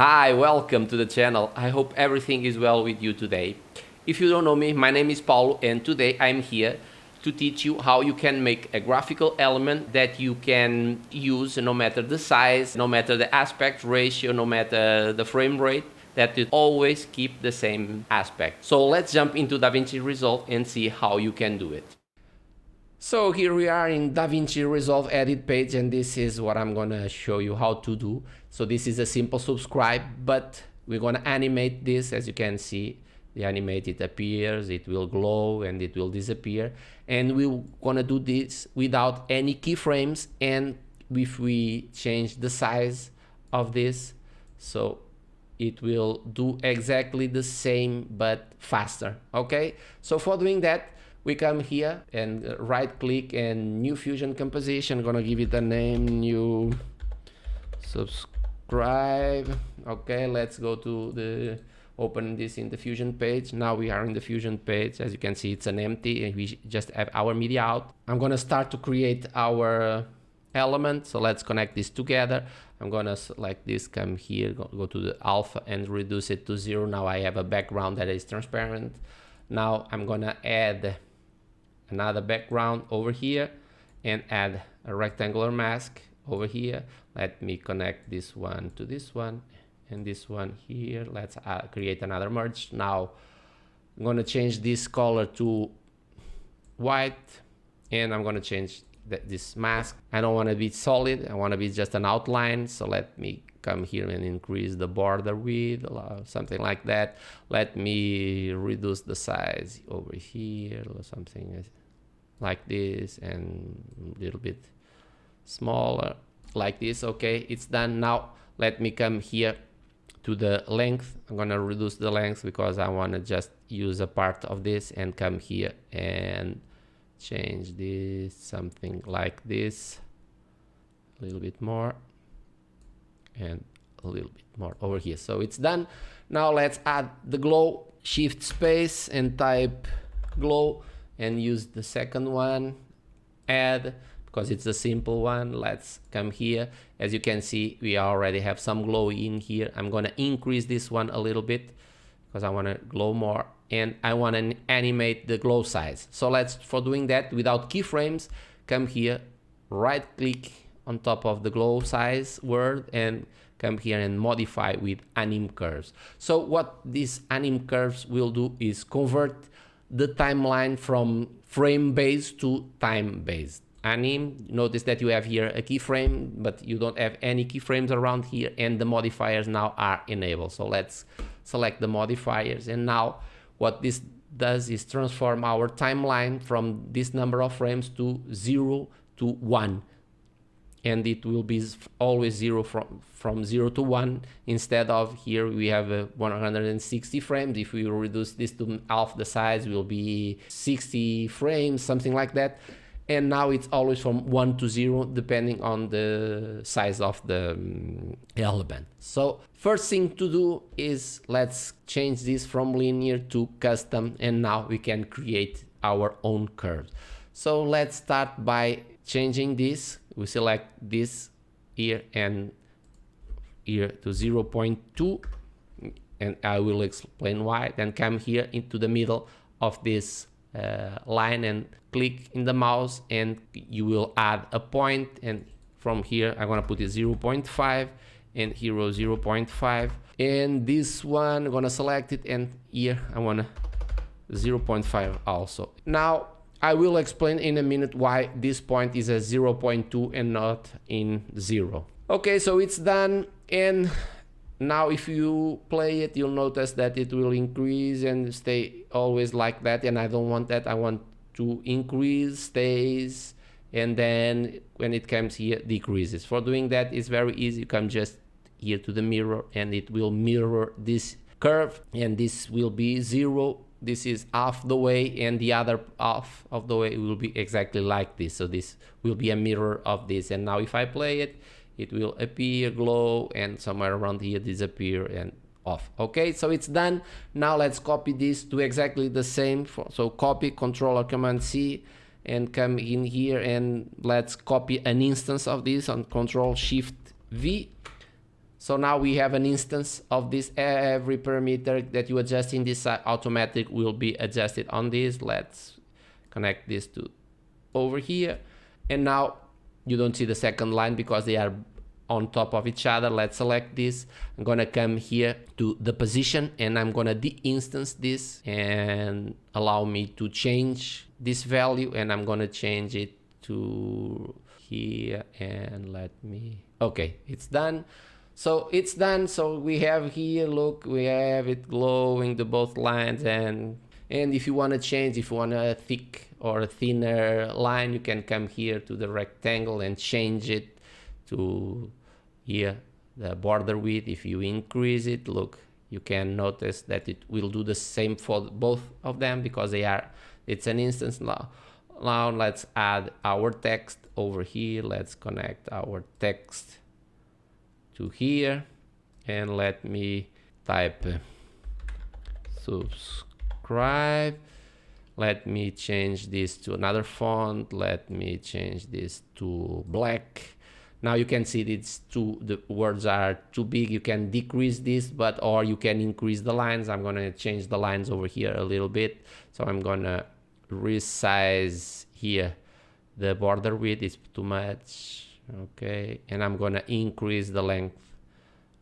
Hi, welcome to the channel. I hope everything is well with you today. If you don't know me, my name is Paulo and today I'm here to teach you how you can make a graphical element that you can use no matter the size, no matter the aspect ratio, no matter the frame rate, that it always keep the same aspect. So let's jump into DaVinci Resolve and see how you can do it. So here we are in DaVinci Resolve edit page, and this is what I'm gonna show you how to do. So this is a simple subscribe, but we're gonna animate this. As you can see, the animate, it appears, it will glow and it will disappear. And we're gonna do this without any keyframes, and if we change the size of this, so it will do exactly the same but faster. Okay, so for doing that, we come here and right click and new fusion composition. I'm gonna give it a name, new subscribe. Okay, let's go to the open this in the fusion page. Now we are in the fusion page. As you can see, it's an empty and we just have our media out. I'm gonna start to create our element, so let's connect this together. I'm gonna select this, come here, go to the alpha and reduce it to 0. Now I have a background that is transparent. Now I'm gonna add another background over here and add a rectangular mask over here. Let me connect this one to this one and this one here. Let's create another merge. Now I'm gonna change this color to white and I'm gonna change this mask. I don't want to be solid, I want to be just an outline, so let me come here and increase the border width, something like that. Let me reduce the size over here or something like this, and a little bit smaller like this. Okay, it's done. Now let me come here to the length. I'm gonna reduce the length because I want to just use a part of this, and come here and change this something like this, a little bit more and a little bit more over here. So it's done. Now let's add the glow. Shift space and type glow and use the second one, add, because it's a simple one. Let's come here. As you can see, we already have some glow in here. I'm gonna increase this one a little bit because I want to glow more and I want to animate the glow size. So let's, for doing that without keyframes, come here, right click on top of the glow size word and come here and modify with AnimCurves. So what this AnimCurves will do is convert the timeline from frame based to time based. Notice that you have here a keyframe, but you don't have any keyframes around here, and the modifiers now are enabled. So let's select the modifiers, and now what this does is transform our timeline from this number of frames to 0 to 1, and it will be always 0 from 0 to 1. Instead of here we have 160 frames. If we reduce this to half the size, will be 60 frames, something like that. And now it's always from 1 to 0 depending on the size of the element. So first thing to do is let's change this from linear to custom, and now we can create our own curves. So let's start by changing this. We select this here and here to 0.2, and I will explain why. Then come here into the middle of this line and click in the mouse, and you will add a point, and from here I'm gonna put it 0.5 and here 0.5, and this one I'm gonna select it, and here I want 0.5 also. Now I will explain in a minute why this point is a 0.2 and not in 0. Okay, so it's done, and now if you play it, you'll notice that it will increase and stay always like that, and I don't want that. I want to increase, stays, and then when it comes here, decreases. For doing that, it's very easy. You come just here to the mirror and it will mirror this curve, and this will be 0. This is half the way, and the other half of the way will be exactly like this. So this will be a mirror of this, and now if I play it, it will appear, glow, and somewhere around here disappear and off. Okay, so it's done. Now let's copy this to exactly the same. So copy, Control or Command C, and come in here and let's copy an instance of this on Control Shift V. So now we have an instance of this. Every parameter that you adjust in this automatic will be adjusted on this. Let's connect this to over here. And now you don't see the second line because they are on top of each other. Let's select this. I'm gonna come here to the position and I'm gonna de-instance this and allow me to change this value, and I'm gonna change it to here and let me, okay, it's done. So it's done. So we have here, look, we have it glowing to both lines, and if you want to change, if you want a thick or a thinner line, you can come here to the rectangle and change it to here, the border width. If you increase it, look, you can notice that it will do the same for both of them because they are, it's an instance. Now let's add our text over here. Let's connect our text to here and let me type subscribe. Let me change this to another font. Let me change this to black. Now you can see the words are too big. You can decrease this, or you can increase the lines. I'm gonna change the lines over here a little bit. So I'm gonna resize here. The border width is too much. Okay, and I'm gonna increase the length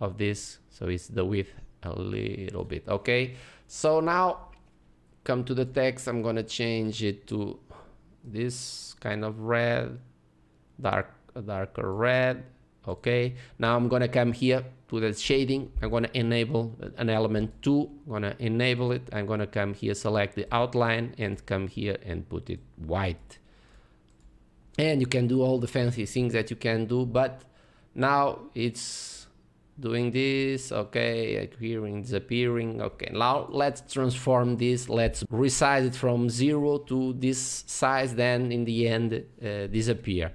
of this, so it's the width a little bit. Okay, so now come to the text. I'm gonna change it to this kind of red, darker red. Okay, now I'm gonna come here to the shading. I'm gonna enable an element 2. I'm gonna enable it. I'm gonna come here, select the outline, and come here and put it white. And you can do all the fancy things that you can do, but now it's doing this. Okay, appearing, disappearing. Okay, now let's transform this. Let's resize it from 0 to this size, then in the end disappear.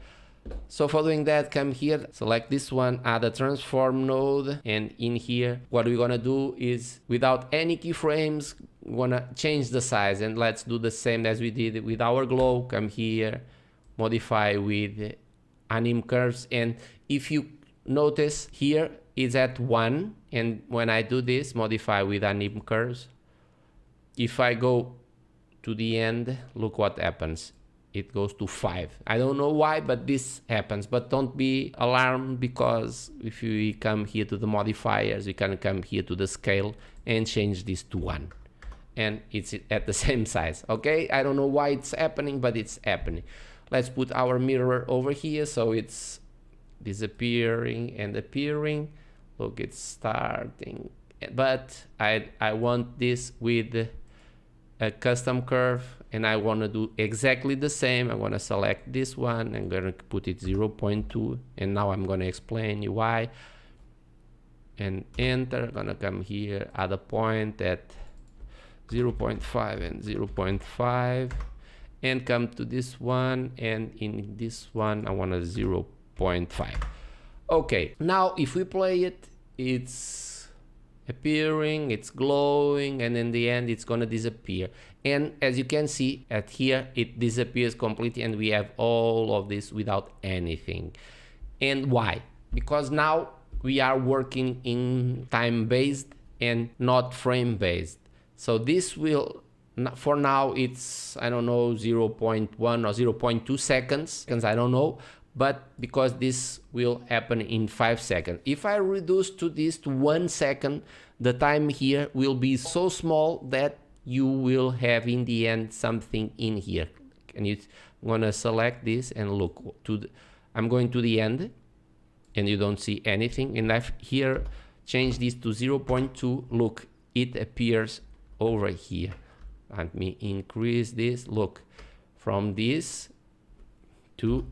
So for doing that, come here, select this one, add a transform node, and in here what we're gonna do is, without any keyframes, we're gonna change the size. And let's do the same as we did with our glow. Come here, modify with AnimCurves, and if you notice here is at 1, and when I do this, modify with AnimCurves, if I go to the end, look what happens. It goes to 5. I don't know why, but this happens. But don't be alarmed, because if you come here to the modifiers, you can come here to the scale and change this to 1. And it's at the same size. Okay, I don't know why it's happening, but it's happening. Let's put our mirror over here so it's disappearing and appearing. Look, it's starting. But I want this with a custom curve, and I want to do exactly the same. I want to select this one. I'm going to put it 0.2, and now I'm going to explain you why. And enter. I'm going to come here, add a point at 0.5 and 0.5, and come to this one, and in this one I want a 0.5. Okay, now if we play it, it's appearing, it's glowing, and in the end it's gonna disappear. And as you can see at here, it disappears completely, and we have all of this without anything. And why? Because now we are working in time-based and not frame-based. So this will, for now, it's, I don't know, 0.1 or 0.2 seconds, I don't know, but because this will happen in 5 seconds. If I reduce this to 1 second, the time here will be so small that you will have in the end something in here. And I'm gonna select this and look to I'm going to the end, and you don't see anything. And I've here change this to 0.2. Look, it appears over here. Let me increase this. Look, from this to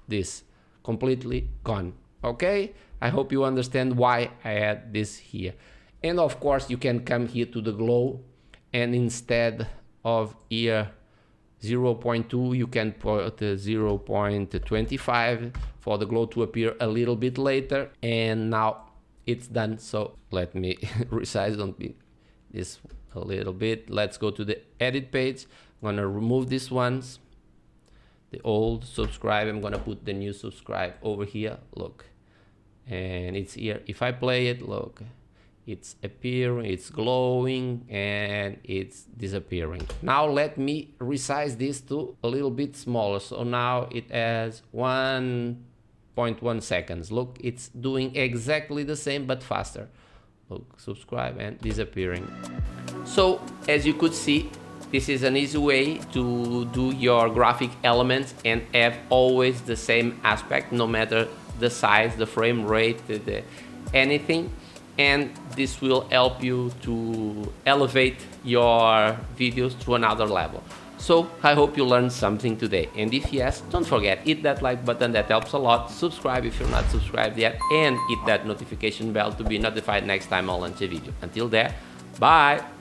this, completely gone. Okay, I hope you understand why I had this here. And of course you can come here to the glow, and instead of here 0.2, you can put 0.25 for the glow to appear a little bit later. And now it's done. So let me resize on this a little bit. Let's go to the edit page. I'm gonna remove these ones, the old subscribe. I'm gonna put the new subscribe over here. Look, and it's here. If I play it, look, it's appearing, it's glowing, and it's disappearing. Now let me resize this to a little bit smaller. So now it has 1.1 seconds. Look, it's doing exactly the same but faster. Look, subscribe and disappearing. So as you could see, this is an easy way to do your graphic elements and have always the same aspect, no matter the size, the frame rate, anything. And this will help you to elevate your videos to another level. So I hope you learned something today, and if yes, don't forget, hit that like button, that helps a lot. Subscribe if you're not subscribed yet, and hit that notification bell to be notified next time I launch a video. Until there, bye!